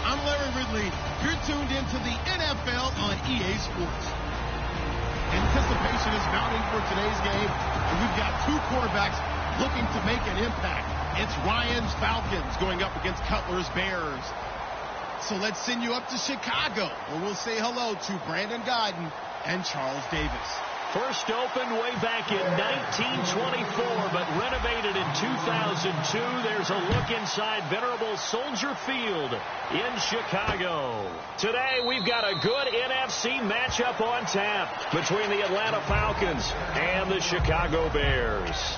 I'm Larry Ridley. You're tuned into the NFL on EA Sports. Anticipation is mounting for today's game, and we've got two quarterbacks looking to make an impact. It's Ryan's Falcons going up against Cutler's Bears. So let's send you up to Chicago, where we'll say hello to Brandon Godden and Charles Davis. First opened way back in 1924, but renovated in 2002. There's a look inside venerable Soldier Field in Chicago. Today, we've got a good NFC matchup on tap between the Atlanta Falcons and the Chicago Bears.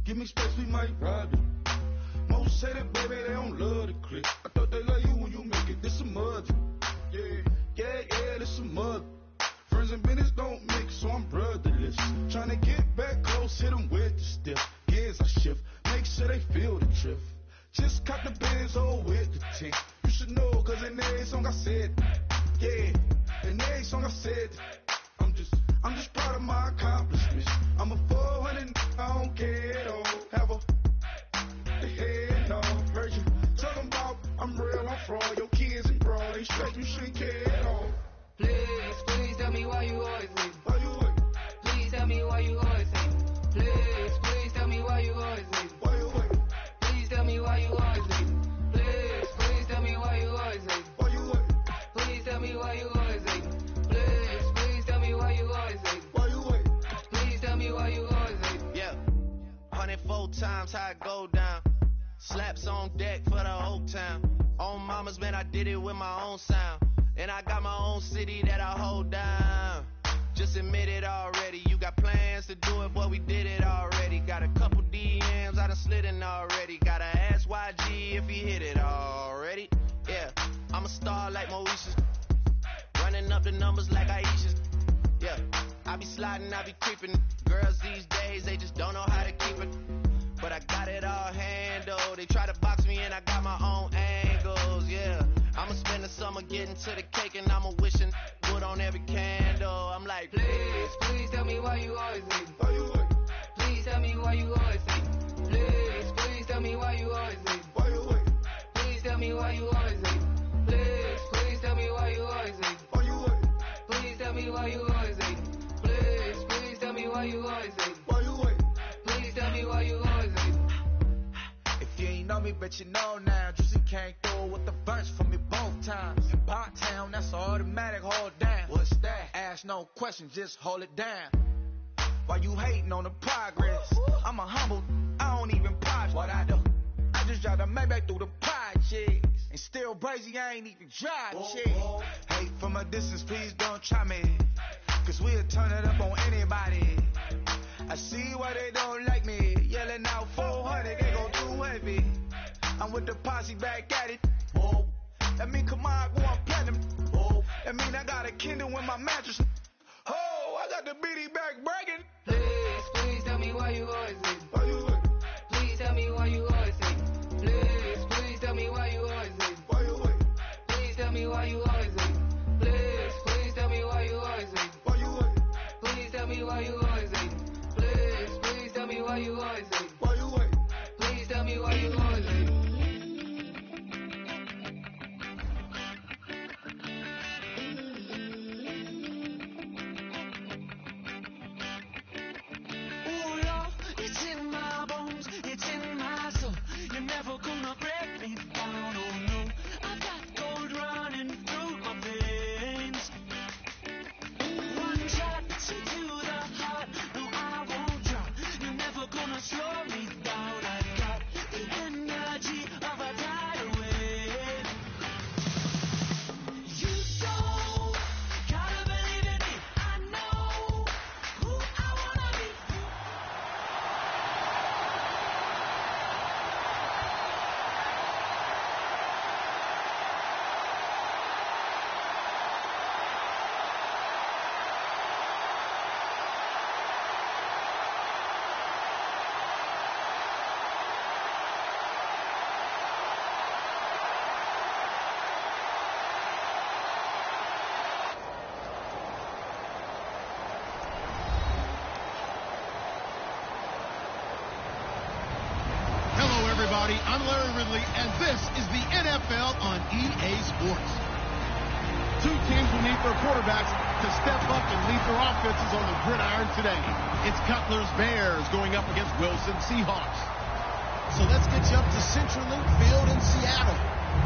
Give me space, we might ride it. Most say that, baby, they don't love the click. I thought they love you when you make it. This a mud. Yeah, this a mud. Friends and business don't mix, so I'm brotherless. Trying to get back close, hit them with the stiff. Gears I shift, make sure they feel the drift. Just cut the Benz over with the tint. You should know, cause in every song I said, yeah, in every song I said, I'm just proud of my accomplishments. I'm a 400, I don't care at all. Have the head on. Heard you talking about I'm real, I'm fraud. Your kids and broad, they straight, you shouldn't care at all. Please tell me why you always leave. Why you wait? Please tell me why you always leave. Please tell me why you always leave. Why you wait? Please tell me why you always leave. Please tell me why you always leave. Why you wait? Please tell me why you always leave. Please tell me why you always leave. Why you wait? Please tell me why you always leave. Yeah, 104 times how it go down. Slaps on deck for the whole town. On mamas, man, I did it with my own sound. And I got my own city that I hold down. Just admit it already. You got plans to do it, but we did it already. Got a couple DMs, I done slid in already. Gotta ask YG if he hit it already. Yeah, I'm a star like Moesha's. Running up the numbers like Aisha's. Yeah, I be sliding, I be creeping. Girls these days, they just don't know how to keep it. But I got it all handled. They try to box me in, I got my own angles, yeah. I'ma spend the summer getting to the cake and I'ma wishing wood on every candle. I'm like, please tell me why you always leave. Why you wait? Please tell me why you always leave. Please tell me why you always leave. Why you wait? Please tell me why you always leave. Please tell me why you always leave. Why you wait? Please tell me why you always leave. Please tell me why you always leave. Why you wait? Please tell me why you always leave. If you ain't know me, but you know now. Juicy came through with the bunch for me both times. In Pot Town, that's automatic, hold down. What's that? Ask no questions, just hold it down. Why you hating on the progress? I'm a humble, I don't even pause what I do. I just drive the Maybach through the projects. And still crazy, I ain't even drive shit. Hate from a distance, please don't try me. Cause we'll turn it up on anybody. I see why they don't like me. Yelling out 400, they go too heavy. I'm with the posse back at it. That mean come on, go on platinum. That mean I got a Kindle in my mattress. Oh, I got the BD back bragging. Please tell me why you always leave. Why you wait? Please tell me why you always leave. Please tell me why you always leave. Why you wait? Please tell me why you always leave. Please tell me why you always leave. Why you wait? Please tell me why you always leave. Please tell me why you always leave. Why you wait? Please tell me why you always leave. everybody. I'm Larry Ridley, and this is the NFL on EA Sports. Two teams will need their quarterbacks to step up and lead their offenses on the gridiron today. It's Cutler's Bears going up against Wilson Seahawks. So let's get you up to CenturyLink Field in Seattle.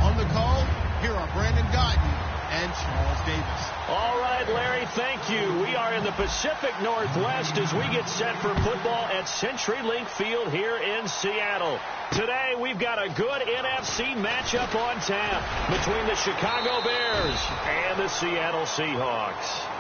On the call, here are Brandon Guyton and Charles Davis. All right, Larry, thank you. We are in the Pacific Northwest as we get set for football at CenturyLink Field here in Seattle. Today, we've got a good NFC matchup on tap between the Chicago Bears and the Seattle Seahawks.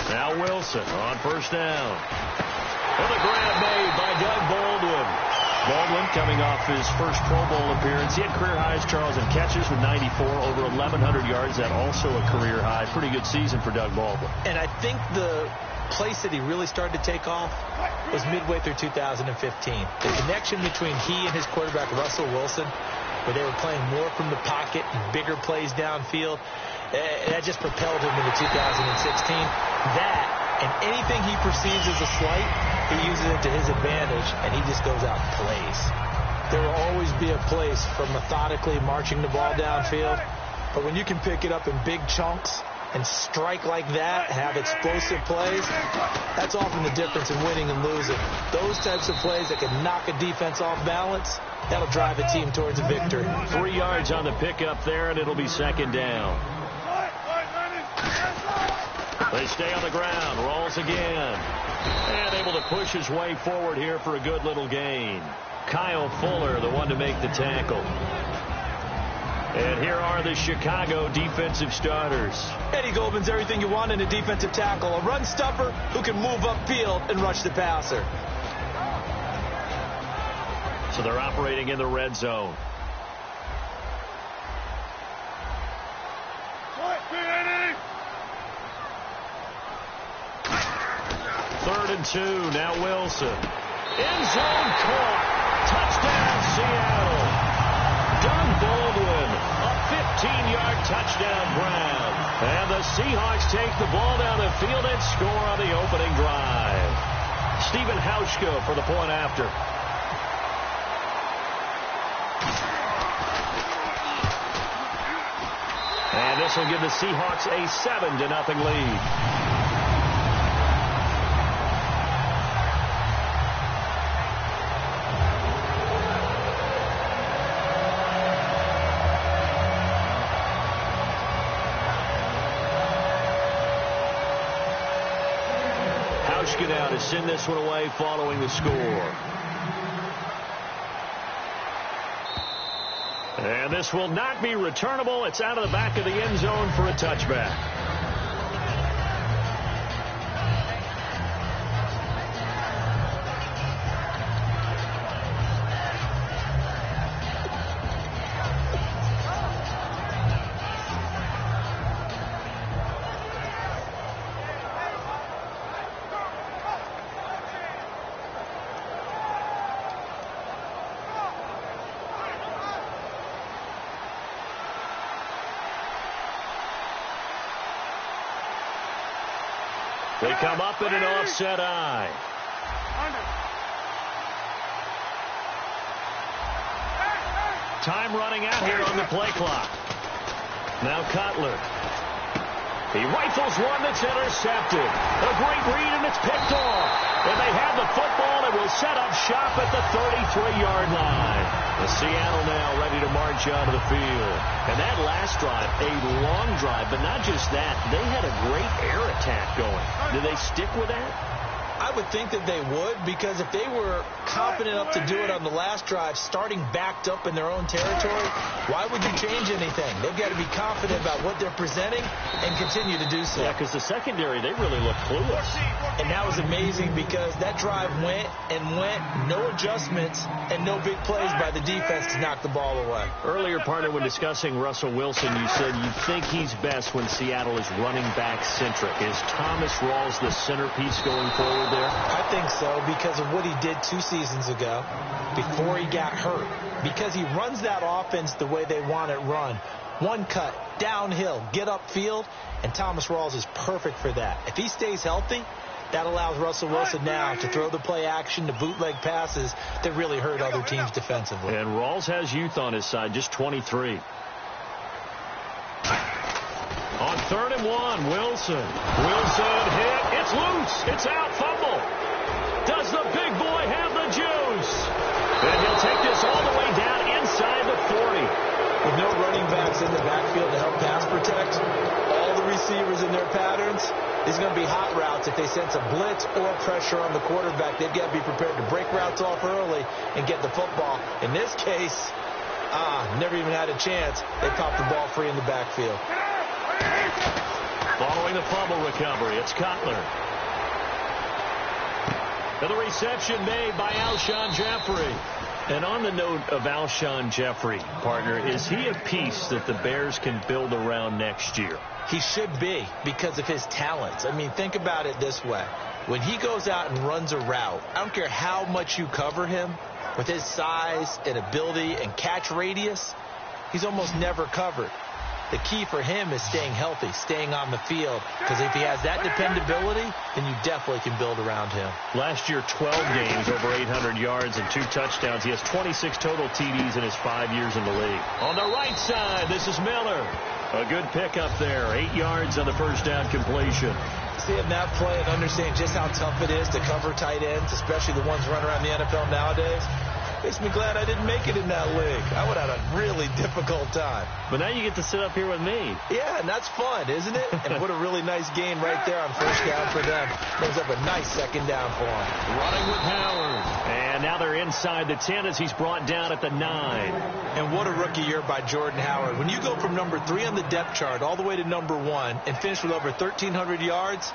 Now Wilson on first down. And a grab made by Doug Baldwin. Baldwin coming off his first Pro Bowl appearance. He had career highs, Charles, in catches with 94, over 1,100 yards. That also a career high. Pretty good season for Doug Baldwin. And I think the place that he really started to take off was midway through 2015. The connection between he and his quarterback, Russell Wilson, where they were playing more from the pocket and bigger plays downfield, that just propelled him into 2016. That and anything he perceives as a slight, he uses it to his advantage, and he just goes out and plays. There will always be a place for methodically marching the ball downfield, but when you can pick it up in big chunks and strike like that, have explosive plays, that's often the difference in winning and losing. Those types of plays that can knock a defense off balance, that'll drive a team towards a victory. 3 yards on the pickup there, and it'll be second down. They stay on the ground, rolls again, and able to push his way forward here for a good little gain. Kyle Fuller, the one to make the tackle. And here are the Chicago defensive starters. Eddie Goldman's everything you want in a defensive tackle. A run stuffer who can move upfield and rush the passer. So they're operating in the red zone. Third and 2. Now Wilson. End zone caught. Touchdown, Seattle. Doug Baldwin, a 15-yard touchdown grab. And the Seahawks take the ball down the field and score on the opening drive. Stephen Hauschka for the point after. And this will give the Seahawks a 7-0 lead. Hauschka now to send this one away following the score. And this will not be returnable. It's out of the back of the end zone for a touchback. They come up in an offset eye. Time running out here on the play clock. Now Cutler. He rifles one that's intercepted. A great read, and it's picked off. And they have the football and will set up shop at the 33-yard line. The Seattle now ready to march onto the field. And that last drive, a long drive, but not just that. They had a great air attack going. Did they stick with that? I would think that they would, because if they were confident enough to do it on the last drive, starting backed up in their own territory, why would you change anything? They've got to be confident about what they're presenting and continue to do so. Yeah, because the secondary, they really look clueless. And that was amazing because that drive went and went, no adjustments and no big plays by the defense to knock the ball away. Earlier, partner, when discussing Russell Wilson, you said you think he's best when Seattle is running back-centric. Is Thomas Rawls the centerpiece going forward there? I think so, because of what he did 2 seasons ago before he got hurt. Because he runs that offense the way they want it run. One cut, downhill, get upfield, and Thomas Rawls is perfect for that. If he stays healthy, that allows Russell Wilson now to throw the play action, the bootleg passes that really hurt other teams defensively. And Rawls has youth on his side, just 23. On 3rd and 1, Wilson. Wilson hit. It's loose. It's out. Fumble. Does the big boy have the juice? And he'll take this all the way down inside the 40. With no running backs in the backfield to help pass protect, all the receivers in their patterns, these are going to be hot routes. If they sense a blitz or pressure on the quarterback, they've got to be prepared to break routes off early and get the football. In this case, never even had a chance. They popped the ball free in the backfield. Following the fumble recovery, it's Cutler. And the reception made by Alshon Jeffrey. And on the note of Alshon Jeffrey, partner, is he a piece that the Bears can build around next year? He should be, because of his talents. I mean, think about it this way. When he goes out and runs a route, I don't care how much you cover him, with his size and ability and catch radius, he's almost never covered. The key for him is staying healthy, staying on the field, because if he has that dependability, then you definitely can build around him. Last year, 12 games, over 800 yards and 2 touchdowns. He has 26 total TDs in his 5 years in the league. On the right side, this is Miller. A good pickup there, 8 yards on the first down completion. Seeing that play and understanding just how tough it is to cover tight ends, especially the ones running around the NFL nowadays, makes me glad I didn't make it in that league. I would have had a really difficult time. But now you get to sit up here with me. Yeah, and that's fun, isn't it? And what a really nice gain right there on first down for them. Brings up a nice second down for them. Running with Howard. And now they're inside the 10 as he's brought down at the 9. And what a rookie year by Jordan Howard. When you go from number 3 on the depth chart all the way to number 1 and finish with over 1,300 yards,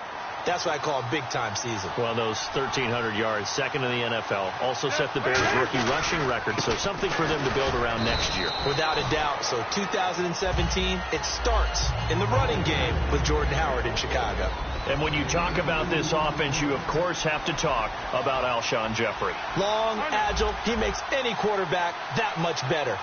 that's what I call a big-time season. Well, those 1,300 yards, second in the NFL, also set the Bears' rookie rushing record, so something for them to build around next year. Without a doubt. So 2017, it starts in the running game with Jordan Howard in Chicago. And when you talk about this offense, you, of course, have to talk about Alshon Jeffrey. Long, agile, he makes any quarterback that much better.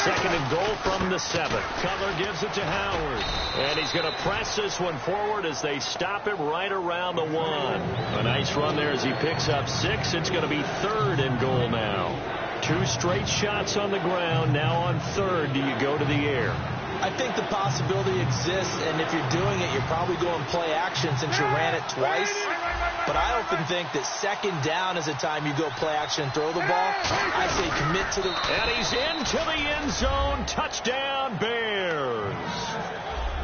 Second and goal from the 7. Cutler gives it to Howard. And he's going to press this one forward as they stop it right around the 1. A nice run there as he picks up 6. It's going to be 3rd and goal now. 2 straight shots on the ground. Now on 3rd, do you go to the air? I think the possibility exists, and if you're doing it, you're probably going play action since you ran it twice. But I often think that second down is the time you go play action and throw the ball. I say commit to the... And he's into the end zone. Touchdown, Bears.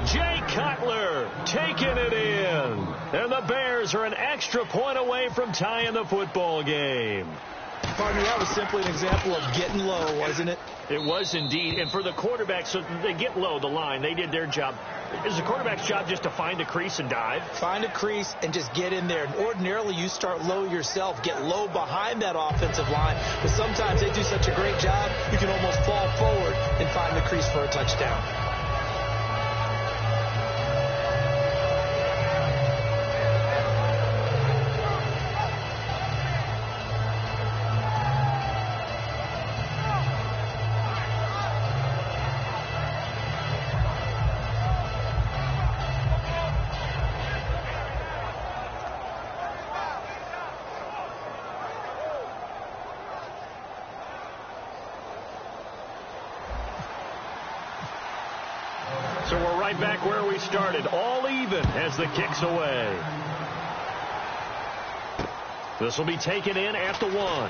Jay Cutler taking it in. And the Bears are an extra point away from tying the football game. Pardon me, that was simply an example of getting low, wasn't it? It was indeed. And for the quarterback, so they get low the line. They did their job. Is the quarterback's job just to find a crease and dive? Find a crease and just get in there. And ordinarily, you start low yourself. Get low behind that offensive line. But sometimes they do such a great job, you can almost fall forward and find the crease for a touchdown. So we're right back where we started, all even as the kick's away. This will be taken in at the 1.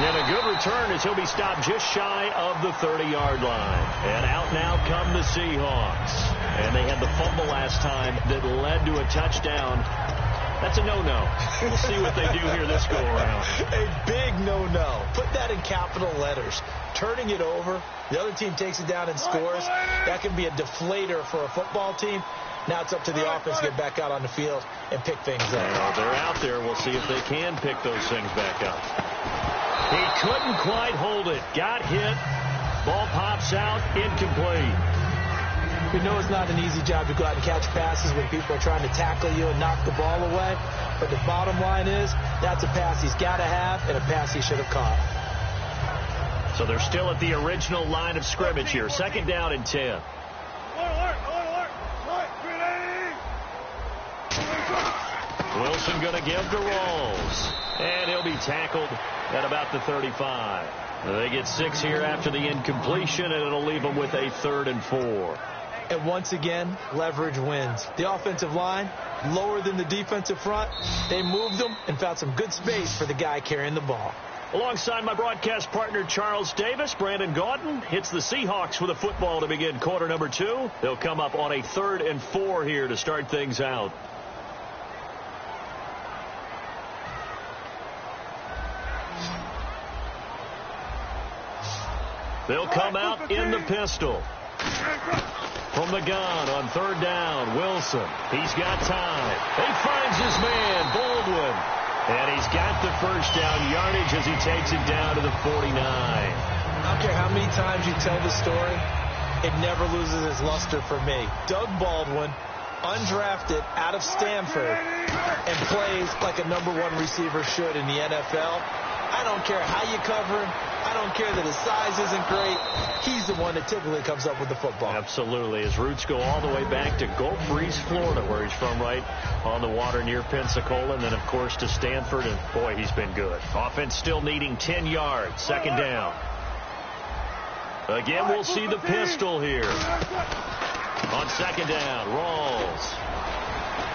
And a good return as he'll be stopped just shy of the 30-yard line. And out now come the Seahawks. And they had the fumble last time that led to a touchdown. That's a no-no. We'll see what they do here this go-around. A big no-no. Put that in capital letters. Turning it over, the other team takes it down and scores. That can be a deflator for a football team. Now it's up to the offense to get back out on the field and pick things up. Well, they're out there. We'll see if they can pick those things back up. He couldn't quite hold it. Got hit. Ball pops out. Incomplete. We know it's not an easy job to go out and catch passes when people are trying to tackle you and knock the ball away. But the bottom line is, that's a pass he's got to have and a pass he should have caught. So they're still at the original line of scrimmage here. 2nd down and 10. Wilson going to give to Rawls. And he'll be tackled at about the 35. They get 6 here after the incompletion, and it'll leave them with a 3rd and 4. And once again, leverage wins. The offensive line, lower than the defensive front. They moved them and found some good space for the guy carrying the ball. Alongside my broadcast partner, Charles Davis, Brandon Gaudin hits the Seahawks with a football to begin quarter number 2. They'll come up on a 3rd and 4 here to start things out. They'll come out in the pistol. From the gun on 3rd down, Wilson. He's got time. He finds his man, Baldwin. And he's got the 1st down yardage as he takes it down to the 49. I don't care how many times you tell the story, it never loses its luster for me. Doug Baldwin, undrafted out of Stanford, and plays like a #1 receiver should in the NFL. I don't care how you cover him. I don't care that his size isn't great. He's the one that typically comes up with the football. Absolutely. His roots go all the way back to Gulf Breeze, Florida, where he's from, right on the water near Pensacola. And then, of course, to Stanford. And, boy, he's been good. Offense still needing 10 yards. 2nd down. Again, we'll see the pistol here. On 2nd down, Rawls.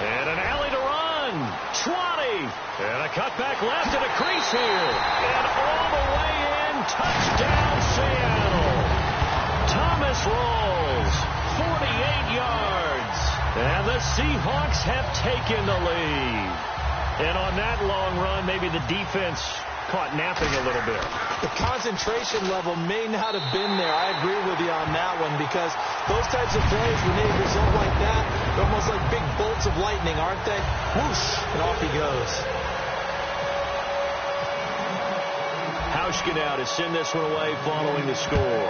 And an alley to run. 20. And a cutback left and a crease here. And all the way in. Touchdown, Seattle. Thomas Rawls, 48 yards. And the Seahawks have taken the lead. And on that long run, maybe the defense caught napping a little bit. The concentration level may not have been there. I agree with you on that one, because those types of plays, when they result like that, they're almost like big bolts of lightning, aren't they? Whoosh, and off he goes. Hauschka now to send this one away following the score.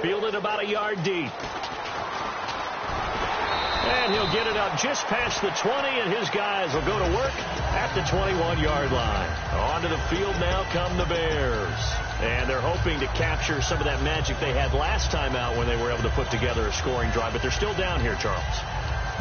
Fielded about a yard deep. And he'll get it up just past the 20, and his guys will go to work at the 21-yard line. Onto the field now come the Bears. And they're hoping to capture some of that magic they had last time out when they were able to put together a scoring drive. But they're still down here, Charles.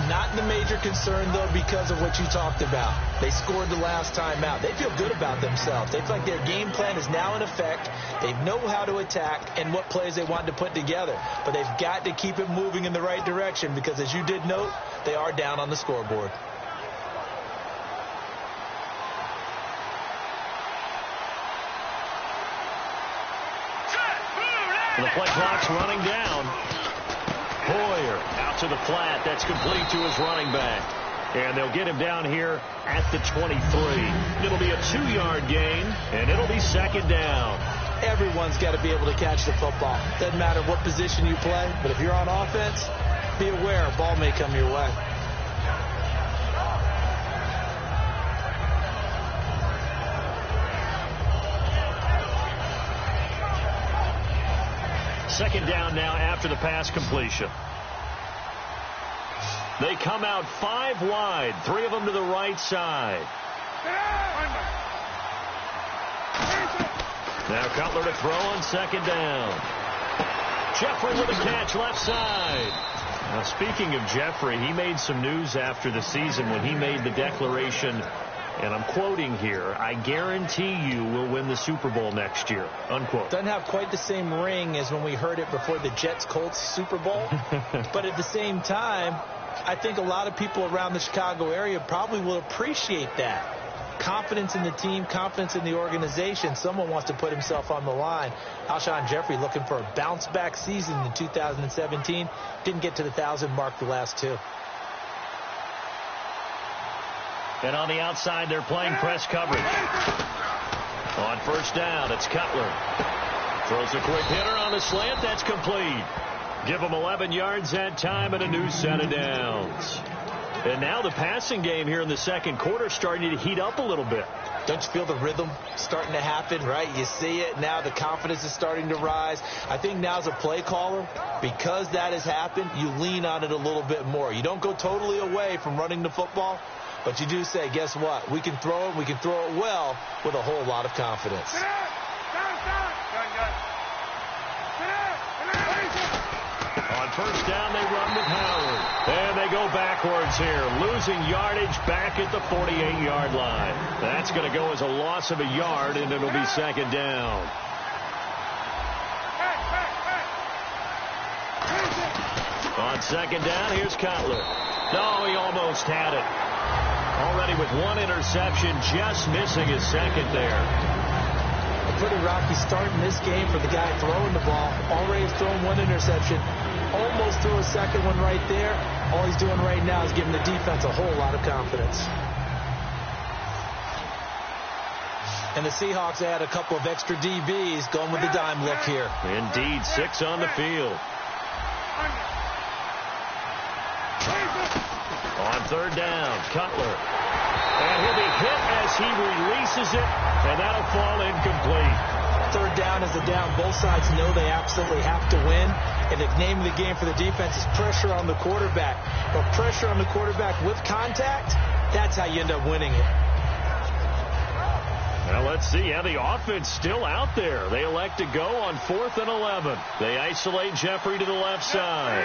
Not the major concern, though, because of what you talked about. They scored the last time out. They feel good about themselves. They feel like their game plan is now in effect. They know how to attack and what plays they want to put together. But they've got to keep it moving in the right direction because, as you did note, they are down on the scoreboard. And the play clock's running down. Hoyer out to the flat. That's complete to his running back. And they'll get him down here at the 23. It'll be a 2-yard gain, and it'll be 2nd down. Everyone's got to be able to catch the football. Doesn't matter what position you play, but if you're on offense, be aware a ball may come your way. Second down now after the pass completion. They come out 5 wide, 3 of them to the right side. Now Cutler to throw on 2nd down. Jeffrey with a catch left side. Now, speaking of Jeffrey, he made some news after the season when he made the declaration, and I'm quoting here, "I guarantee you we'll win the Super Bowl next year," unquote. Doesn't have quite the same ring as when we heard it before the Jets-Colts Super Bowl. But at the same time, I think a lot of people around the Chicago area probably will appreciate that. confidence in the team, confidence in the organization. Someone wants to put himself on the line. Alshon Jeffrey looking for a bounce-back season in 2017. Didn't get to the 1,000 mark the last two. And on the outside, they're playing press coverage. On first down, it's Cutler. Throws a quick hitter on the slant. That's complete. Give him 11 yards that time and a new set of downs. And now the passing game here in the second quarter starting to heat up a little bit. Don't you feel the rhythm starting to happen, right? You see it. Now the confidence is starting to rise. I think now as a play caller, because that has happened, you lean on it a little bit more. You don't go totally away from running the football, but you do say, guess what? We can throw it. We can throw it well with a whole lot of confidence. On first down, they run with Howard. And they go backwards here, losing yardage back at the 48-yard line. That's going to go as a loss of a yard, and it'll be second down. On second down, here's Cutler. No, he almost had it. Already with one interception, just missing his second there. A pretty rocky start in this game for the guy throwing the ball. Already thrown one interception. Almost threw a second one right there. All he's doing right now is giving the defense a whole lot of confidence. And the Seahawks add a couple of extra DBs going with the dime look here. Indeed, 6 on the field. On third down, Cutler. And he'll be hit as he releases it, and that'll fall incomplete. Third down is a down. Both sides know they absolutely have to win. And the name of the game for the defense is pressure on the quarterback. But pressure on the quarterback with contact, that's how you end up winning it. Now let's see how the offense still out there. They elect to go on 4th and 11. They isolate Jeffrey to the left side.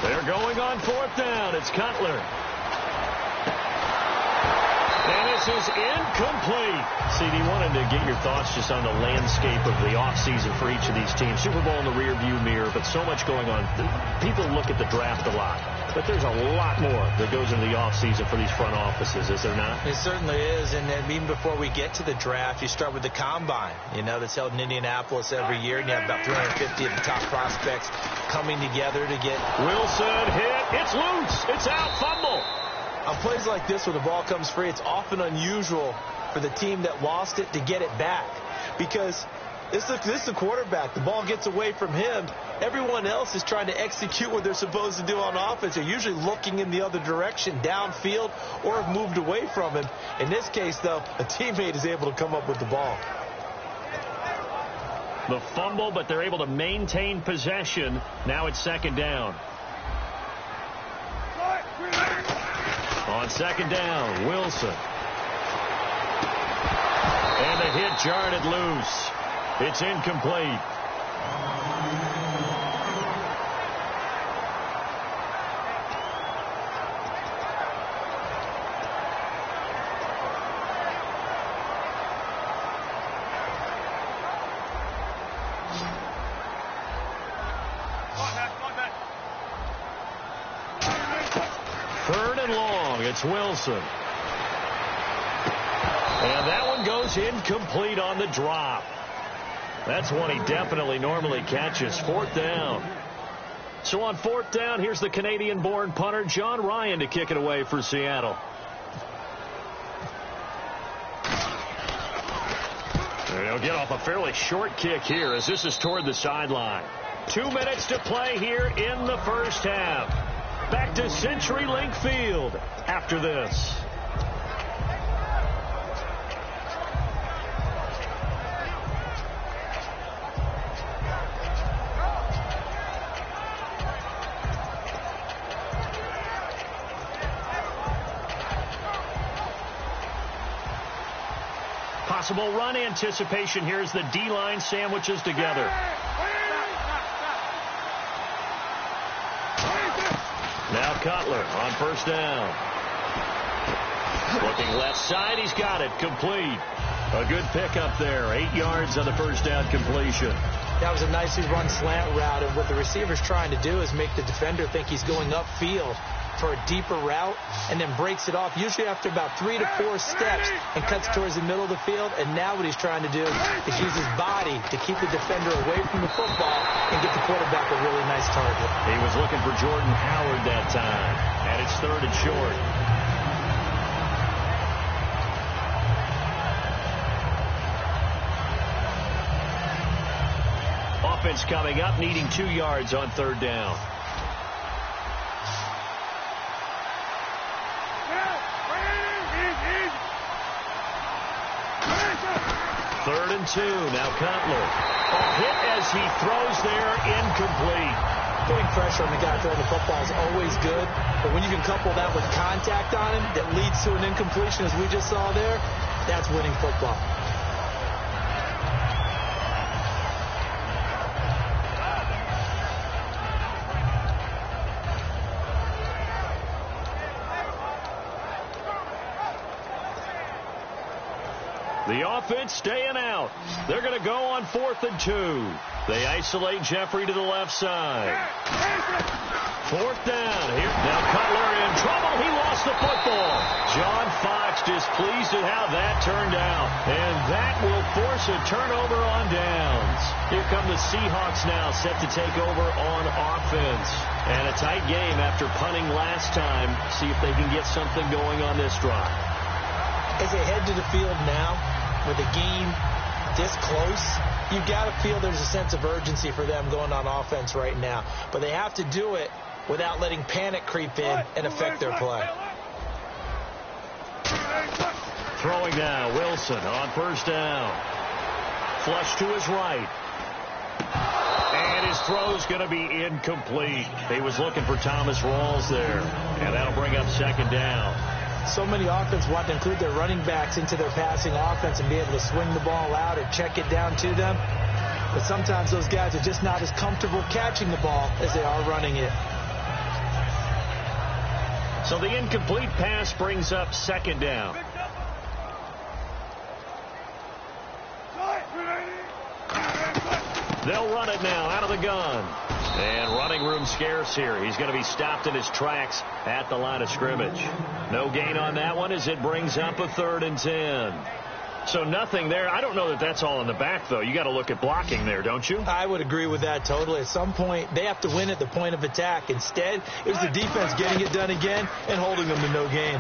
They're going on 4th down. It's Cutler. And this is incomplete. CD, wanted to get your thoughts just on the landscape of the offseason for each of these teams. Super Bowl in the rearview mirror, but so much going on. People look at the draft a lot, but there's a lot more that goes into the offseason for these front offices, is there not? It certainly is, and then even before we get to the draft, you start with the Combine, that's held in Indianapolis every year, and you have about 350 of the top prospects coming together to get... Wilson hit. It's loose. It's out. Fumble. On plays like this where the ball comes free, it's often unusual for the team that lost it to get it back because this is the quarterback. The ball gets away from him. Everyone else is trying to execute what they're supposed to do on offense. They're usually looking in the other direction, downfield, or have moved away from him. In this case, though, a teammate is able to come up with the ball. The fumble, but they're able to maintain possession. Now it's second down. On second down, Wilson. And the hit jarred it loose. It's incomplete. Third and long, it's Wilson. And that one goes incomplete on the drop. That's one he definitely normally catches. 4th down. So on 4th down, here's the Canadian-born punter John Ryan to kick it away for Seattle. They'll get off a fairly short kick here as this is toward the sideline. 2 minutes to play here in the first half. Back to CenturyLink Field after this. Possible run anticipation here as the D-line sandwiches together. Now Cutler on first down. Looking left side, he's got it. Complete. A good pickup there. 8 yards on the first down completion. That was a nicely run slant route, and what the receiver's trying to do is make the defender think he's going upfield for a deeper route, and then breaks it off, usually after about 3 to 4 steps, and cuts towards the middle of the field. And now what he's trying to do is use his body to keep the defender away from the football and get the quarterback a really nice target. He was looking for Jordan Howard that time, and it's 3rd and short. Offense coming up, needing 2 yards on 3rd down. Third and 2. Now Cutler. A hit as he throws there, incomplete. Putting pressure on the guy throwing the football is always good, but when you can couple that with contact on him that leads to an incompletion, as we just saw there, that's winning football. The offense staying out. They're going to go on 4th and 2. They isolate Jeffrey to the left side. 4th down. Here now Cutler in trouble. He lost the football. John Fox displeased at how that turned out. And that will force a turnover on downs. Here come the Seahawks now, set to take over on offense. And a tight game after punting last time. See if they can get something going on this drive. As they head to the field now, with the game this close, you've got to feel there's a sense of urgency for them going on offense right now. But they have to do it without letting panic creep in and affect their play. Throwing now, Wilson on 1st down. Flush to his right. And his throw's going to be incomplete. He was looking for Thomas Rawls there. And that'll bring up 2nd down. So many offenses want to include their running backs into their passing offense and be able to swing the ball out or check it down to them. But sometimes those guys are just not as comfortable catching the ball as they are running it. So the incomplete pass brings up 2nd down. They'll run it now out of the gun. And running room scarce here. He's going to be stopped in his tracks at the line of scrimmage. No gain on that one as it brings up a 3rd and 10. So nothing there. I don't know that that's all in the back, though. You got to look at blocking there, don't you? I would agree with that totally. At some point, they have to win at the point of attack. Instead, it was the defense getting it done again and holding them to no gain.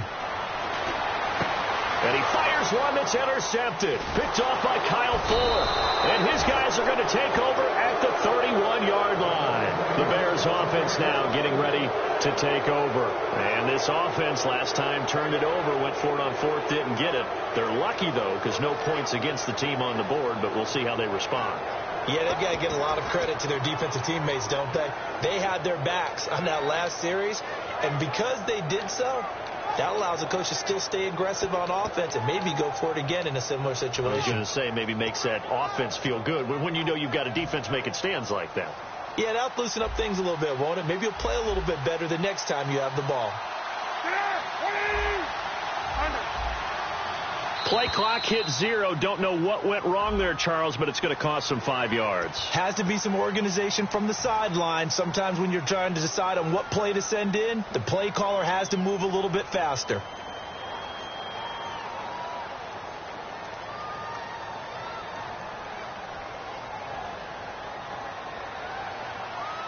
And he fires one that's intercepted. Picked off by Kyle Fuller. And his guys are going to take over at the 31-yard line. The Bears offense now getting ready to take over. And this offense last time turned it over, went for it on 4th, didn't get it. They're lucky, though, because no points against the team on the board, but we'll see how they respond. Yeah, they've got to get a lot of credit to their defensive teammates, don't they? They had their backs on that last series, and because they did so, that allows the coach to still stay aggressive on offense and maybe go for it again in a similar situation. I was going to say maybe makes that offense feel good when you know you've got a defense making stands like that. Yeah, that'll loosen up things a little bit, won't it? Maybe you'll play a little bit better the next time you have the ball. Play clock hit 0. Don't know what went wrong there, Charles, but it's going to cost them 5 yards. Has to be some organization from the sideline. Sometimes when you're trying to decide on what play to send in, the play caller has to move a little bit faster.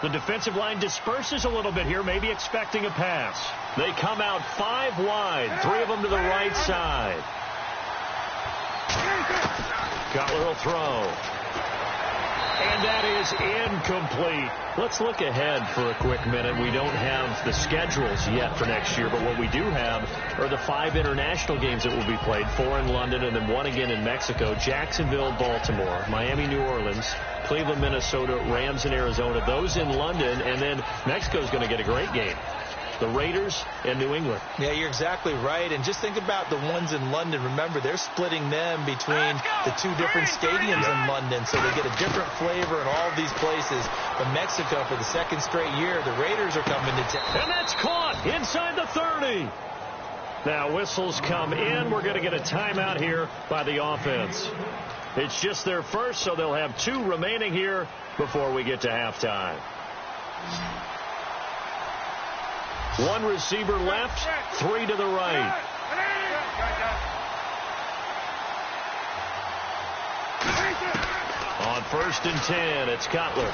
The defensive line disperses a little bit here, maybe expecting a pass. They come out 5 wide, 3 of them to the right side. Cutler will throw. And that is incomplete. Let's look ahead for a quick minute. We don't have the schedules yet for next year, but what we do have are the 5 international games that will be played, 4 in London and then 1 again in Mexico, Jacksonville, Baltimore, Miami, New Orleans, Cleveland, Minnesota, Rams in Arizona, those in London, and then Mexico's going to get a great game. The Raiders and New England. Yeah, you're exactly right. And just think about the ones in London. Remember, they're splitting them between the 2 different stadiums in London, so they get a different flavor in all of these places. But Mexico, for the 2nd straight year, the Raiders are coming to town. And that's caught inside the 30. Now whistles come in. We're going to get a timeout here by the offense. It's just their first, so they'll have 2 remaining here before we get to halftime. 1 receiver left, 3 to the right. On 1st and 10, it's Cutler.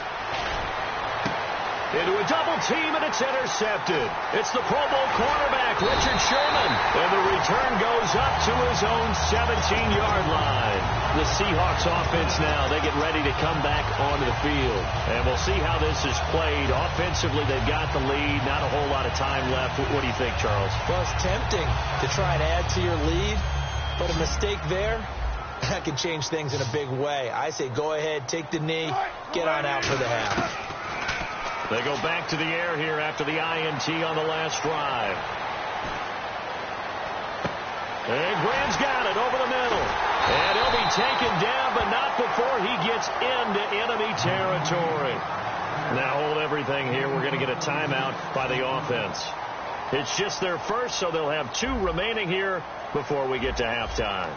Into a double team, and it's intercepted. It's the Pro Bowl cornerback, Richard Sherman. And the return goes up to his own 17-yard line. The Seahawks offense now, they get ready to come back onto the field. And we'll see how this is played. Offensively, they've got the lead. Not a whole lot of time left. What do you think, Charles? Well, it's tempting to try and add to your lead, but a mistake there, that can change things in a big way. I say go ahead, take the knee, get on out for the half. They go back to the air here after the INT on the last drive. And Graham's got it over the middle. And he'll be taken down, but not before he gets into enemy territory. Now hold everything here. We're going to get a timeout by the offense. It's just their first, so they'll have 2 remaining here before we get to halftime.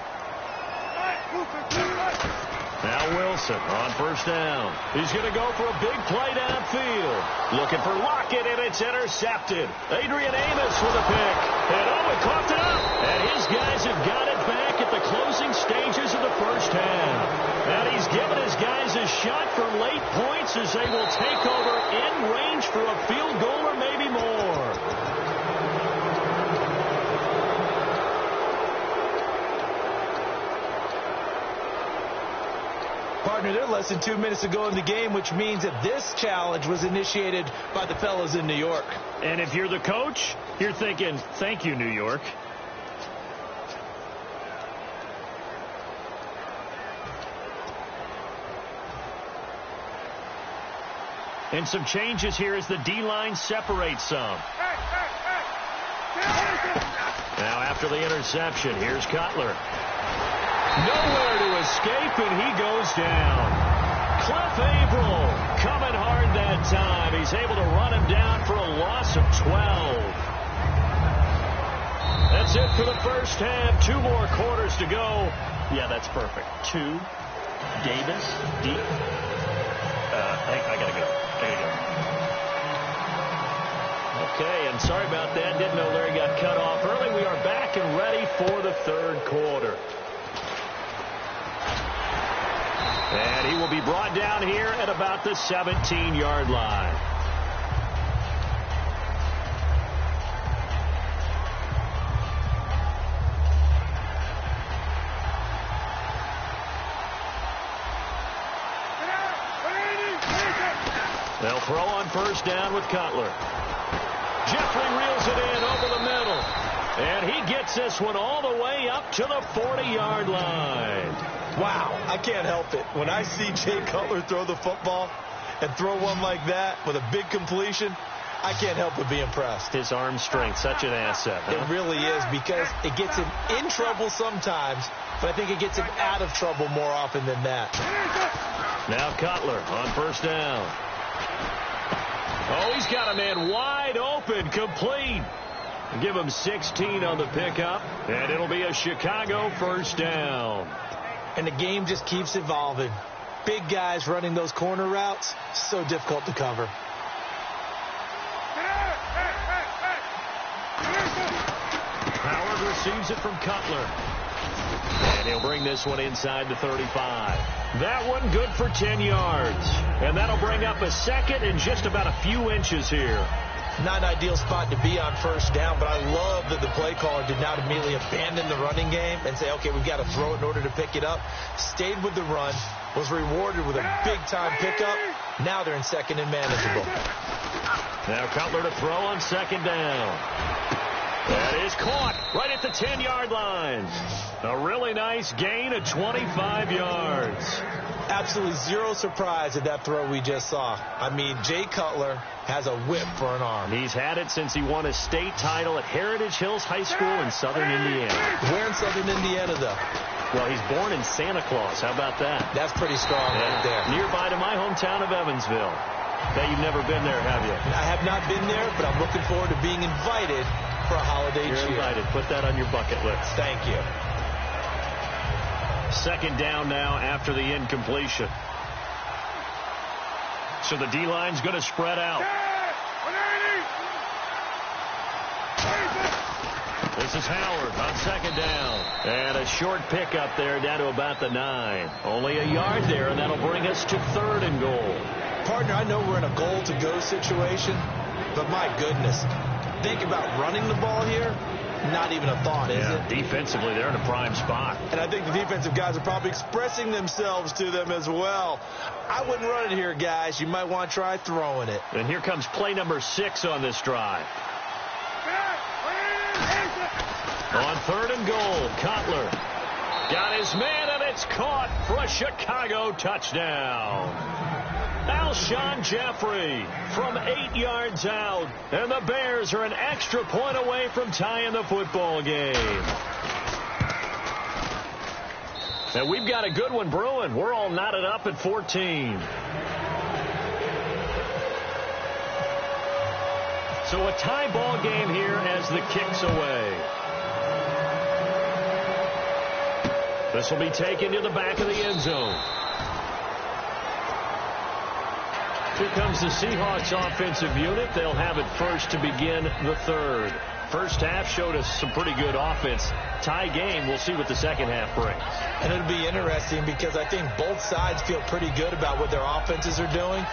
Now Wilson on 1st down. He's going to go for a big play downfield. Looking for Lockett, and it's intercepted. Adrian Amos with a pick. And it coughed it up. And his guys have got it back at the closing stages of the first half. And he's given his guys a shot for late points as they will take over in range for a field goal or maybe more. Partner, they're less than 2 minutes to go in the game, which means that this challenge was initiated by the fellas in New York. And if you're the coach, you're thinking, thank you, New York. And some changes here as the D-line separates some. Now after the interception, here's Cutler. Nowhere to escape, and he goes down. Cliff Averill coming hard that time. He's able to run him down for a loss of 12. That's it for the first half. 2 more quarters to go. Yeah, that's perfect. 2. Davis, deep. I got to go. Okay, and sorry about that. Didn't know Larry got cut off early. We are back and ready for the 3rd quarter. And he will be brought down here at about the 17-yard line. They'll throw on 1st down with Cutler. Jeffrey reels it in over the middle. And he gets this one all the way up to the 40-yard line. Wow, I can't help it. When I see Jay Cutler throw the football and throw one like that with a big completion, I can't help but be impressed. His arm strength, such an asset. Huh? It really is, because it gets him in trouble sometimes, but I think it gets him out of trouble more often than that. Now Cutler on 1st down. Oh, he's got a man wide open, complete. Give him 16 on the pickup, and it'll be a Chicago 1st down. And the game just keeps evolving. Big guys running those corner routes, so difficult to cover. Howard receives it from Cutler. And he'll bring this one inside the 35. That one good for 10 yards. And that'll bring up a 2nd and just about a few inches here. Not an ideal spot to be on 1st down, but I love that the play caller did not immediately abandon the running game and say, okay, we've got to throw it in order to pick it up. Stayed with the run, was rewarded with a big-time pickup. Now they're in 2nd and manageable. Now Cutler to throw on 2nd down. That is caught right at the 10-yard line. A really nice gain of 25 yards. Absolutely zero surprise at that throw we just saw. I mean, Jay Cutler has a whip for an arm. He's had it since he won a state title at Heritage Hills High School in Southern Indiana. Where in Southern Indiana, though? Well, he's born in Santa Claus. How about that? That's pretty strong right there. Nearby to my hometown of Evansville. Bet you've never been there, have you? I have not been there, but I'm looking forward to being invited for a holiday You're cheer. invited. Put that on your bucket list. Thank you. Second down now after the incompletion. So the D-line's going to spread out. This is Howard on second down. And a short pickup there down to about the 9. Only a yard there, and that'll bring us to 3rd and goal. Partner, I know we're in a goal-to-go situation, but my goodness, think about running the ball here. Not even a thought, is it? Defensively, they're in a prime spot. And I think the defensive guys are probably expressing themselves to them as well. I wouldn't run it here, guys. You might want to try throwing it. And here comes play number 6 on this drive. On 3rd and goal, Cutler got his man, and it's caught for a Chicago touchdown. Alshon Jeffrey from 8 yards out, and the Bears are an extra point away from tying the football game. And we've got a good one brewing. We're all knotted up at 14. So a tie ball game here as the kick's away. This will be taken to the back of the end zone. Here comes the Seahawks offensive unit. They'll have it first to begin the 3rd. First half showed us some pretty good offense. Tie game, we'll see what the second half brings. And it'll be interesting because I think both sides feel pretty good about what their offenses are doing.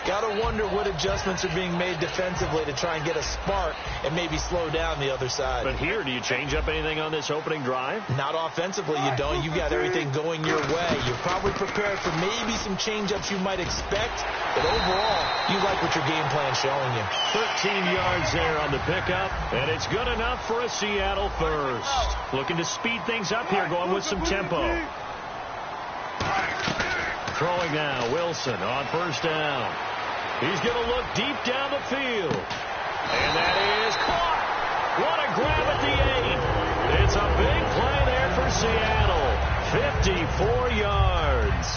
Got to wonder what adjustments are being made defensively to try and get a spark and maybe slow down the other side. But here, do you change up anything on this opening drive? Not offensively, you don't. You got everything going your way. You're probably prepared for maybe some change-ups you might expect, but overall, you like what your game plan's showing you. 13 yards there on the pickup, and it's good enough for a Seattle first. Looking to speed things up here, going with some tempo. Throwing now, Wilson on first down. He's going to look deep down the field. And that is caught. What a grab at the 8. It's a big play there for Seattle. 54 yards.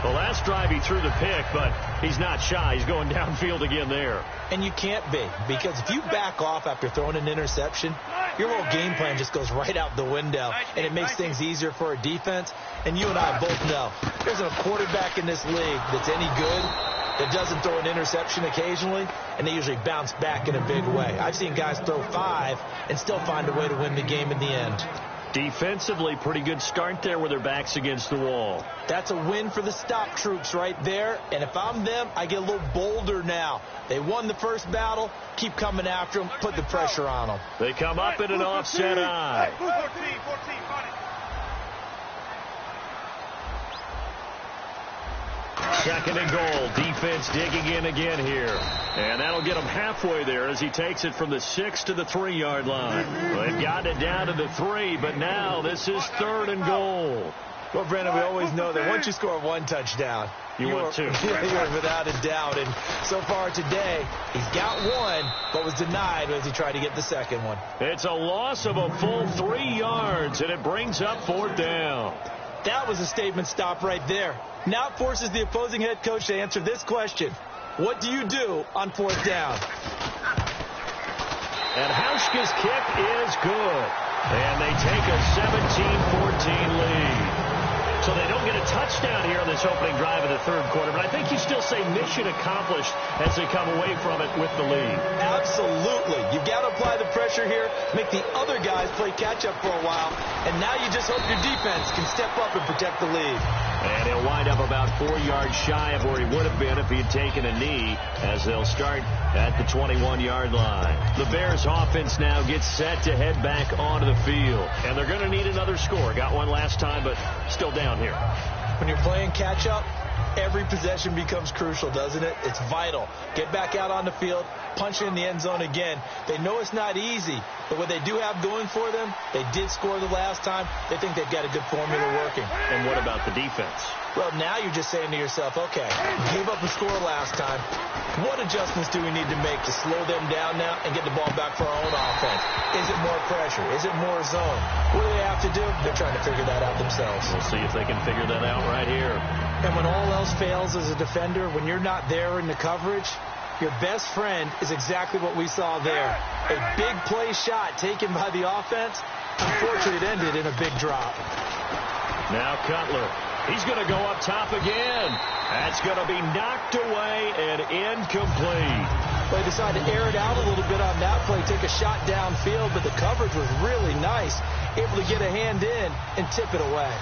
The last drive he threw the pick, but he's not shy. He's going downfield again there. And you can't be, because if you back off after throwing an interception, your whole game plan just goes right out the window, and it makes things easier for a defense. And you and I both know there's a quarterback in this league that's any good that doesn't throw an interception occasionally, and they usually bounce back in a big way. I've seen guys throw 5 and still find a way to win the game in the end. Defensively, pretty good start there with their backs against the wall. That's a win for the stop troops right there, and if I'm them, I get a little bolder now. They won the first battle, keep coming after them, put the pressure on them. They come up in an offset eye. 14. Second and goal. Defense digging in again here. And that'll get him halfway there as he takes it from the 6 to the 3-yard line. Well, they've got it down to the 3, but now this is 3rd and goal. Well, Brandon, we always know that once you score 1 touchdown, you want 2. You're without a doubt. And so far today, he's got 1, but was denied as he tried to get the second one. It's a loss of a full 3 yards, and it brings up 4th down. That was a statement stop right there. Now it forces the opposing head coach to answer this question. What do you do on 4th down? And Hauschka's kick is good. And they take a 17-14 lead. So they don't get a touchdown here on this opening drive of the 3rd quarter. But I think you still say mission accomplished as they come away from it with the lead. Absolutely. You've got to apply the pressure here, make the other guys play catch-up for a while, and now you just hope your defense can step up and protect the lead. And he'll wind up about 4 yards shy of where he would have been if he had taken a knee, as they'll start at the 21-yard line. The Bears offense now gets set to head back onto the field. And they're going to need another score. Got one last time, but still down here. When you're playing catch-up, every possession becomes crucial, doesn't it? It's vital. Get back out on the field, punch in the end zone again. They know it's not easy, but what they do have going for them, they did score the last time. They think they've got a good formula working. And what about the defense? Well, now you're just saying to yourself, okay, gave up a score last time. What adjustments do we need to make to slow them down now and get the ball back for our own offense? Is it more pressure? Is it more zone? What do they have to do? They're trying to figure that out themselves. We'll see if they can figure that out right here. And when all else fails as a defender, when you're not there in the coverage, Your best friend is exactly what we saw there. A big play shot taken by the offense. Unfortunately, it ended in a big drop. Now Cutler. He's going to go up top again. That's going to be knocked away and incomplete. They decided to air it out a little bit on that play, take a shot downfield, but the coverage was really nice. Able to get a hand in and tip it away.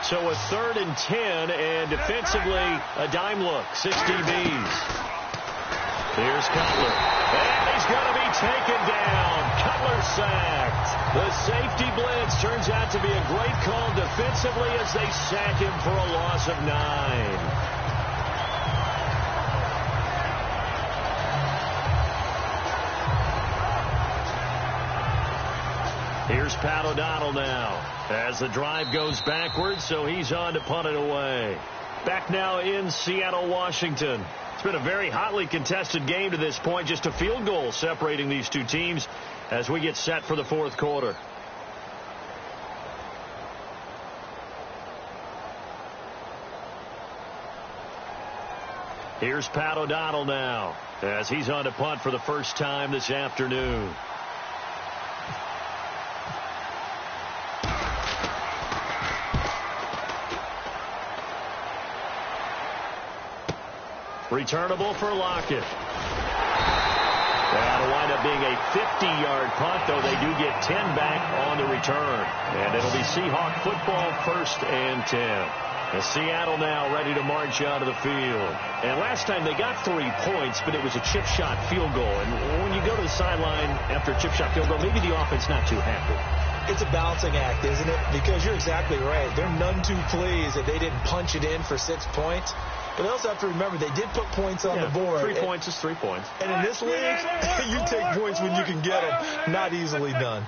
So a 3rd and 10, and defensively, a dime look, 6 DBs. Here's Cutler, and he's going to be taken down. Cutler sacked. The safety blitz turns out to be a great call defensively as they sack him for a loss of 9. Here's Pat O'Donnell now as the drive goes backwards, so he's on to punt it away. Back now in Seattle, Washington. It's been a very hotly contested game to this point, just a field goal separating these two teams as we get set for the 4th quarter. Here's Pat O'Donnell now as he's on to punt for the first time this afternoon. Returnable for Lockett. That'll wind up being a 50-yard punt, though they do get 10 back on the return. And it'll be Seahawk football, 1st and 10. And Seattle now ready to march out of the field. And last time they got 3 points, but it was a chip shot field goal. And when you go to the sideline after a chip shot field goal, maybe the offense not too happy. It's a balancing act, isn't it? Because you're exactly right. They're none too pleased that they didn't punch it in for 6 points. But they also have to remember they did put points on the board. 3 points is 3 points. And in this league, you take points when you can get them. Not easily done.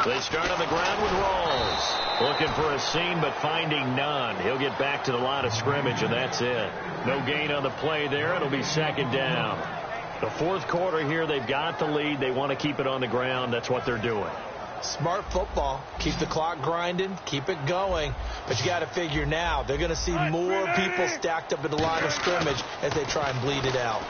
They start on the ground with Rawls. Looking for a seam, but finding none. He'll get back to the line of scrimmage, and that's it. No gain on the play there. It'll be 2nd down. The 4th quarter here, they've got the lead. They want to keep it on the ground. That's what they're doing. Smart football. Keep the clock grinding. Keep it going. But you got to figure now, they're going to see more people stacked up at the line of scrimmage as they try and bleed it out.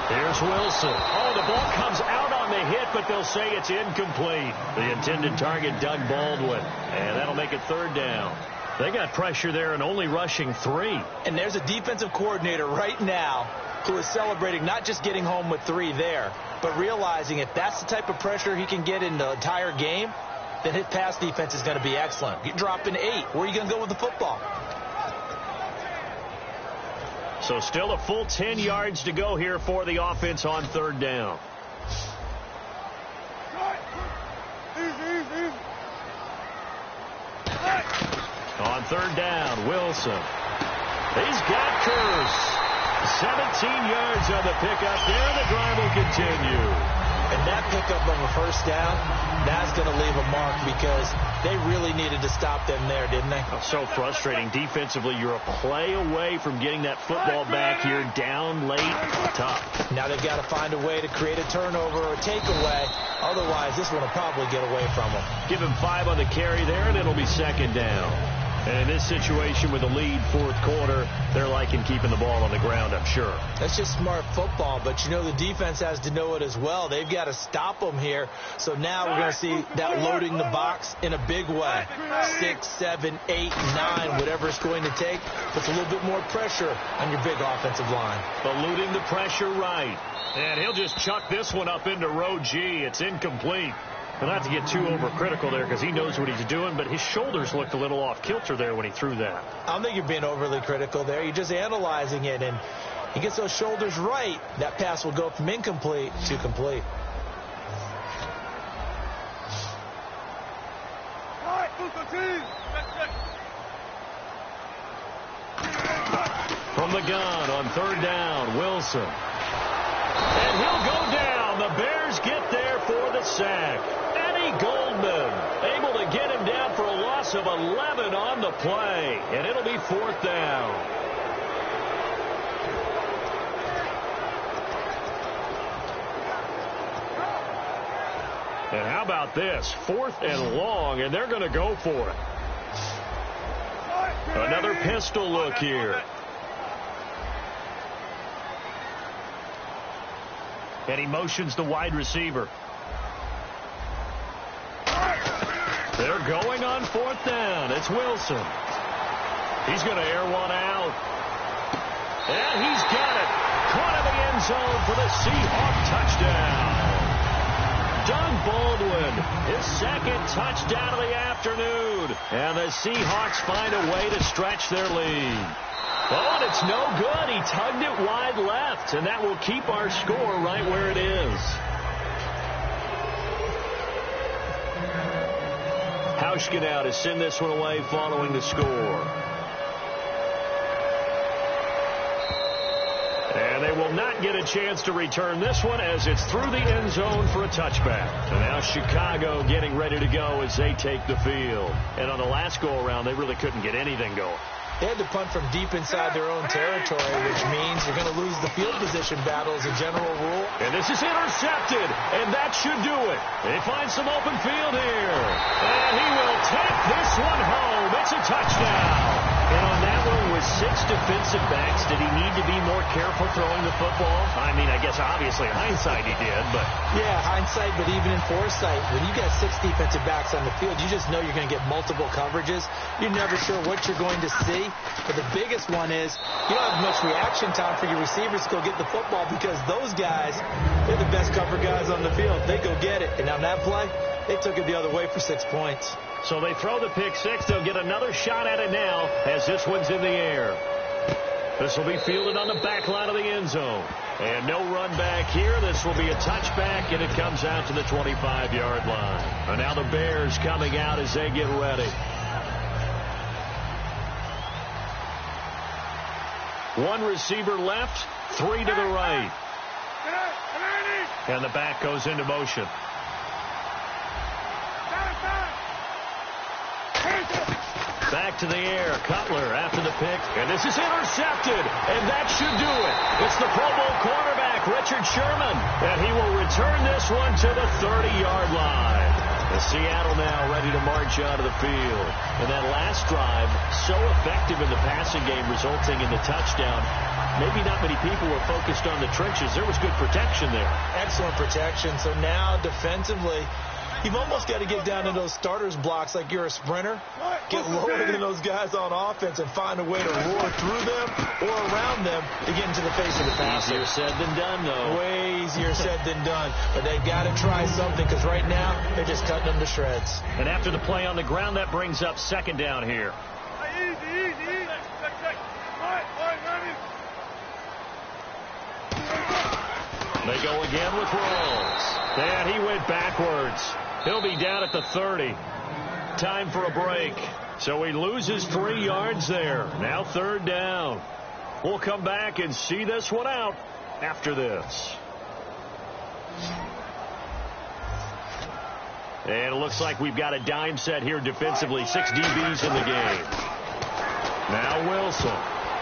Here's Wilson. Oh, the ball comes out on the hit, but they'll say it's incomplete. The intended target, Doug Baldwin. And that'll make it 3rd down. They got pressure there and only rushing 3. And there's a defensive coordinator right now who is celebrating not just getting home with 3 there, but realizing if that's the type of pressure he can get in the entire game, then his pass defense is going to be excellent. You're dropping 8. Where are you going to go with the football? So still a full 10 yards to go here for the offense on 3rd down. On 3rd down, Wilson. He's got Curse. 17 yards on the pickup there. The drive will continue. And that pickup of a 1st down, that's going to leave a mark because they really needed to stop them there, didn't they? Oh, so frustrating. Defensively, you're a play away from getting that football back here down late. Tough. Now they've got to find a way to create a turnover or a takeaway. Otherwise, this one will probably get away from them. Give him 5 on the carry there, and it'll be 2nd down. And in this situation with a lead 4th quarter, they're liking keeping the ball on the ground, I'm sure. That's just smart football, but you know the defense has to know it as well. They've got to stop them here. So now we're going to see that loading the box in a big way. 6, 7, 8, 9, whatever it's going to take. Puts a little bit more pressure on your big offensive line. Eluding the pressure right. And he'll just chuck this one up into row G. It's incomplete. Well, not to get too overcritical there because he knows what he's doing, but his shoulders looked a little off kilter there when he threw that. I don't think you're being overly critical there. You're just analyzing it, and he gets those shoulders right. That pass will go from incomplete to complete. From the gun on 3rd down, Wilson. And he'll go down. The Bears get there for the sack. Goldman able to get him down for a loss of 11 on the play, and it'll be 4th down. And how about this? 4th and long, and they're going to go for it. Another pistol look here. And he motions the wide receiver. They're going on 4th down. It's Wilson. He's going to air one out. And he's got it. Caught in the end zone for the Seahawk touchdown. Doug Baldwin, his 2nd touchdown of the afternoon. And the Seahawks find a way to stretch their lead. Oh, and it's no good. He tugged it wide left, and that will keep our score right where it is. Hauschka now to send this one away following the score. And they will not get a chance to return this one as it's through the end zone for a touchback. And now Chicago getting ready to go as they take the field. And on the last go-around, they really couldn't get anything going. They had to punt from deep inside their own territory, which means you're going to lose the field position battle as a general rule. And this is intercepted, and that should do it. They find some open field here. And he will take this one home. It's a touchdown. And on that one with 6 defensive backs, did he need to be more careful throwing the football? I mean, I guess obviously in hindsight he did, but... Yeah, hindsight, but even in foresight, when you got 6 defensive backs on the field, you just know you're going to get multiple coverages. You're never sure what you're going to see. But the biggest one is you don't have much reaction time for your receivers to go get the football because those guys, they're the best cover guys on the field. They go get it. And on that play, they took it the other way for 6 points. So they throw the pick 6. They'll get another shot at it now as this one's in the air. This will be fielded on the back line of the end zone. And no run back here. This will be a touchback, and it comes out to the 25-yard line. And now the Bears coming out as they get ready. One receiver left, 3 to the right. And the back goes into motion. Back to the air. Cutler after the pick. And this is intercepted. And that should do it. It's the Pro Bowl cornerback, Richard Sherman. And he will return this one to the 30-yard line. And Seattle now ready to march out of the field. And that last drive, so effective in the passing game, resulting in the touchdown. Maybe not many people were focused on the trenches. There was good protection there. Excellent protection. So now defensively, you've almost got to get down to those starters blocks like you're a sprinter. Get lower than those guys on offense and find a way to roar through them or around them to get into the face of the passer. Easier said than done, though. Way easier said than done. But they've got to try something because right now they're just cutting them to shreds. And after the play on the ground, that brings up 2nd down here. They go again with Rolls. And he went backwards. He'll be down at the 30. Time for a break. So he loses 3 yards there. Now 3rd down. We'll come back and see this one out after this. And it looks like we've got a dime set here defensively. 6 DBs in the game. Now Wilson.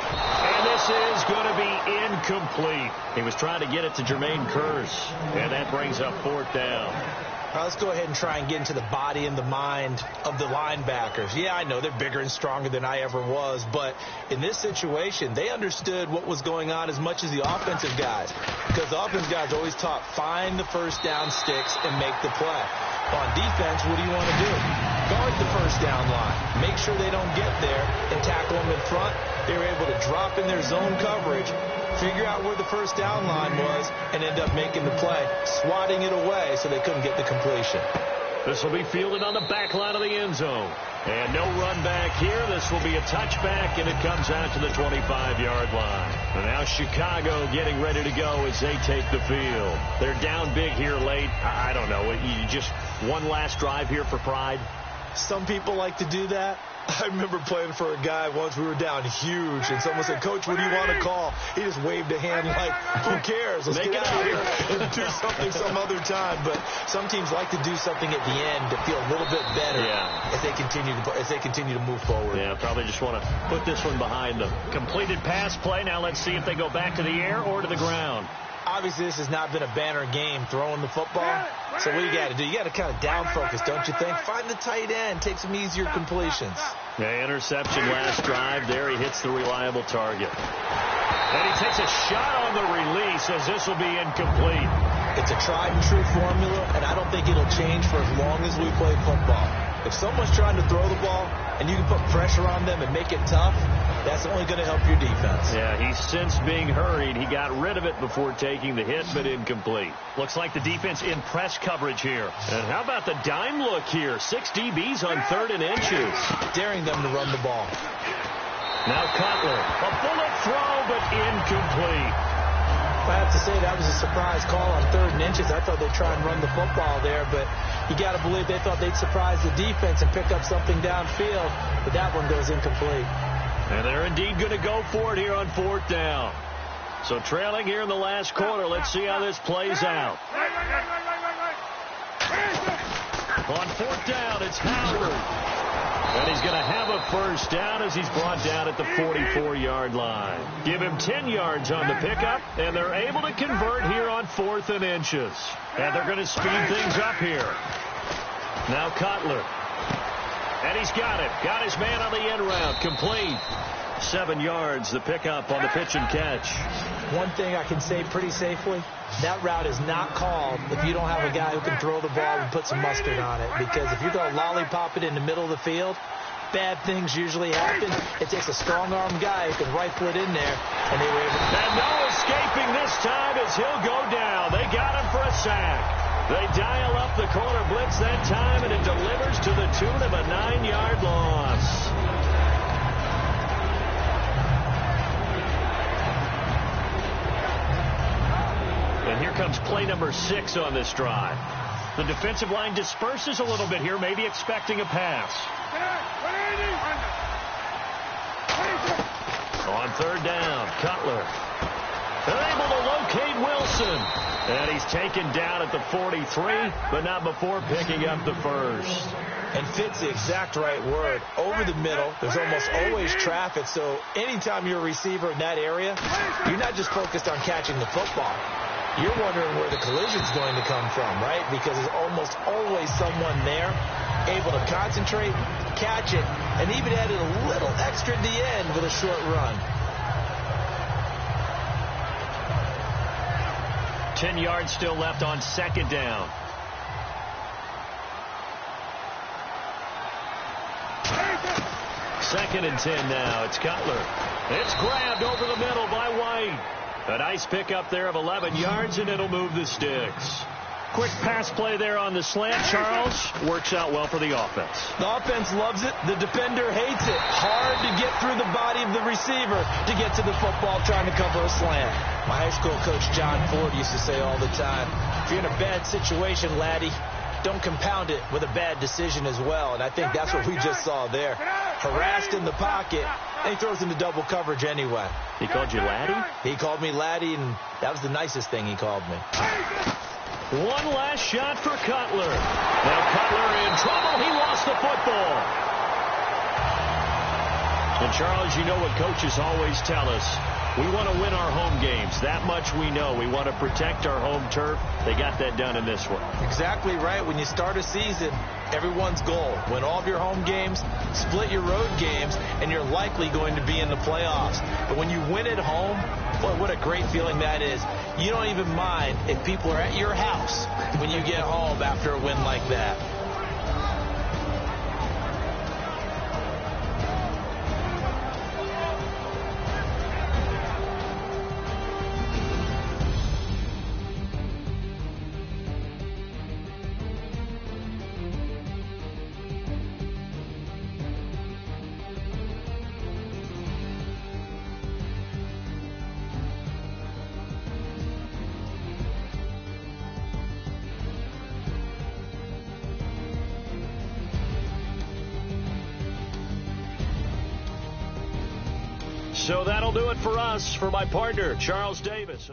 And this is going to be incomplete. He was trying to get it to Jermaine Kearse. And that brings up 4th down. Let's go ahead and try and get into the body and the mind of the linebackers. Yeah, I know they're bigger and stronger than I ever was, but in this situation, they understood what was going on as much as the offensive guys, because the offensive guys always taught find the first down sticks and make the play. On defense, what do you want to do? Guard the first down line. Make sure they don't get there and tackle them in front. They were able to drop in their zone coverage, figure out where the first down line was, and end up making the play, swatting it away so they couldn't get the completion. This will be fielded on the back line of the end zone. And no run back here. This will be a touchback, and it comes out to the 25-yard line. And now Chicago getting ready to go as they take the field. They're down big here late. I don't know. You just one last drive here for pride. Some people like to do that. I remember playing for a guy once. We were down huge, and someone said, "Coach, what do you want to call?" He just waved a hand like, "Who cares? Let's get out of here and do something some other time." But some teams like to do something at the end to feel a little bit better as they continue to move forward. Yeah, probably just want to put this one behind them. Completed pass play. Now let's see if they go back to the air or to the ground. Obviously, this has not been a banner game throwing the football. So what do you got to do? You got to kind of down focus, don't you think? Find the tight end. Take some easier completions. Yeah, interception last drive. There he hits the reliable target. And he takes a shot on the release as this will be incomplete. It's a tried-and-true formula, and I don't think it'll change for as long as we play football. If someone's trying to throw the ball and you can put pressure on them and make it tough, that's only going to help your defense. Yeah, he's since being hurried. He got rid of it before taking the hit, but incomplete. Looks like the defense in press coverage here. And how about the dime look here? 6 DBs on 3rd and inches. Daring them to run the ball. Now Cutler. A bullet throw, but incomplete. I have to say that was a surprise call on 3rd and inches. I thought they'd try and run the football there, but you got to believe they thought they'd surprise the defense and pick up something downfield, but that one goes incomplete. And they're indeed going to go for it here on 4th down. So trailing here in the last quarter, let's see how this plays out. On 4th down, it's Howard. And he's going to have a first down as he's brought down at the 44-yard line. Give him 10 yards on the pickup, and they're able to convert here on 4th and inches. And they're going to speed things up here. Now Cutler. And he's got it. Got his man on the end route. Complete. 7 yards, the pickup on the pitch and catch. One thing I can say pretty safely, that route is not called if you don't have a guy who can throw the ball and put some mustard on it. Because if you're going to lollipop it in the middle of the field, bad things usually happen. It takes a strong-armed guy who can rifle it in there, and they were able to... And no escaping this time as he'll go down. They got him for a sack. They dial up the corner blitz that time, and it delivers to the tune of a 9-yard loss. And here comes play number 6 on this drive. The defensive line disperses a little bit here, maybe expecting a pass. On 3rd down, Cutler. They're able to locate Wilson. And he's taken down at the 43, but not before picking up the first. And fit's the exact right word. Over the middle, there's almost always traffic, so anytime you're a receiver in that area, you're not just focused on catching the football. You're wondering where the collision's going to come from, right? Because there's almost always someone there able to concentrate, catch it, and even added a little extra at the end with a short run. 10 yards still left on 2nd down. Second and 10 now. It's Cutler. It's grabbed over the middle by White. A nice pickup there of 11 yards, and it'll move the sticks. Quick pass play there on the slant, Charles. Works out well for the offense. The offense loves it. The defender hates it. Hard to get through the body of the receiver to get to the football trying to cover a slant. My high school coach, John Ford, used to say all the time, if you're in a bad situation, laddie, don't compound it with a bad decision as well. And I think that's what we just saw there. Harassed in the pocket, and he throws into double coverage anyway. He called you laddie? He called me laddie, and that was the nicest thing he called me. One last shot for Cutler. Now Cutler in trouble. He lost the football. And Charles, you know what coaches always tell us. We want to win our home games. That much we know. We want to protect our home turf. They got that done in this one. Exactly right. When you start a season, everyone's goal, win all of your home games, split your road games, and you're likely going to be in the playoffs. But when you win at home, boy, what a great feeling that is. You don't even mind if people are at your house when you get home after a win like that. So that'll do it for us. For my partner, Charles Davis.